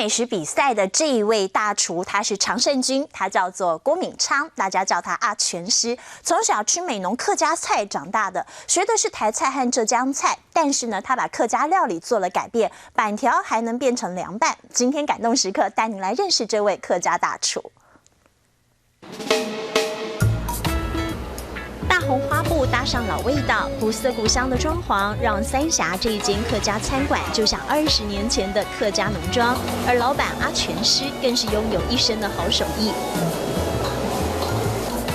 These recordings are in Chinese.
美食比赛的这一位大厨，他是常胜军，他叫做郭敏昌，大家叫他阿全师。从小吃美浓客家菜长大的，学的是台菜和浙江菜，但是呢，他把客家料理做了改变，板条还能变成凉拌。今天感动时刻带您来认识这位客家大厨。大红花布搭上老味道，古色古香的装潢，让三峡这一间客家餐馆就像20年前的客家农庄。而老板阿全师更是拥有一身的好手艺。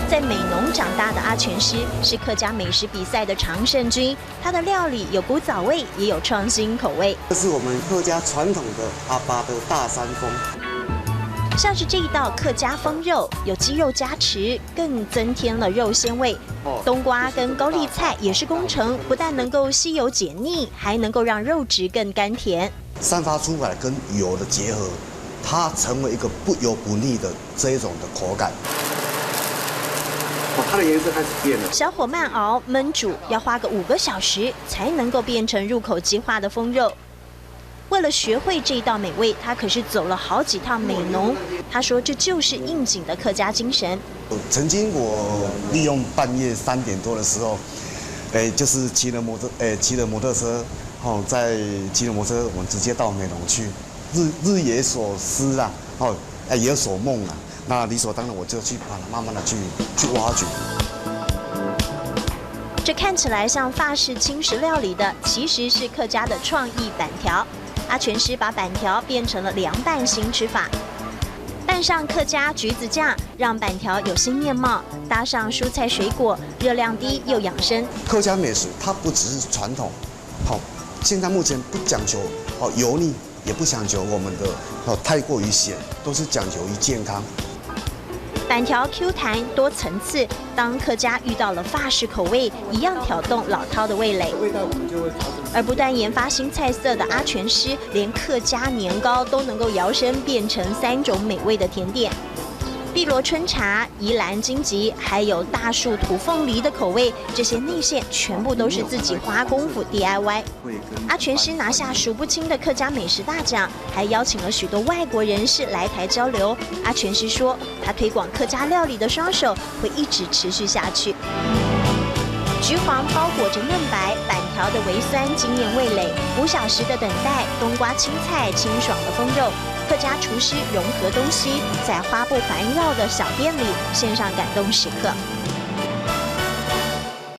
在美浓长大的阿全师是客家美食比赛的常胜军，他的料理有古早味，也有创新口味。这是我们客家传统的阿爸的大山风。像是这一道客家风肉，有鸡肉加持，更增添了肉鲜味。冬瓜跟高丽菜也是工程，不但能够吸油解腻，还能够让肉质更甘甜。散发出来跟油的结合，它成为一个不油不腻的这一种的口感。它的颜色开始变了。小火慢熬焖煮，要花个5个小时才能够变成入口即化的风肉。为了学会这道美味，他可是走了好几趟美浓。他说这就是应景的客家精神。曾经我利用半夜3点多的时候，就是骑了摩托车，在骑了摩托车，我们直接到美浓去，日有所思啊，也有所梦啊。那理所当然我就去把它慢慢的去挖掘。这看起来像法式轻食料理的，其实是客家的创意板条。阿全师把板条变成了凉拌新吃法，拌上客家橘子酱，让板条有新面貌。搭上蔬菜水果，热量低又养生。客家美食它不只是传统，现在目前不讲求油腻，也不讲求我们的太过于咸，都是讲求于健康。板条 Q 弹多层次，当客家遇到了法式口味，一样挑动老饕的味蕾。而不断研发新菜色的阿全师，连客家年糕都能够摇身变成3种美味的甜点。碧螺春茶、宜兰荆棘，还有大树土凤梨的口味，这些内馅全部都是自己花功夫 DIY。阿全师拿下数不清的客家美食大奖，还邀请了许多外国人士来台交流。阿全师说，他推广客家料理的双手会一直持续下去。橘黄包裹着嫩白，板条的微酸惊艳味蕾，5小时的等待，冬瓜青菜清爽的风肉。客家厨师融合东西，在花布环绕的小店里献上感动时刻。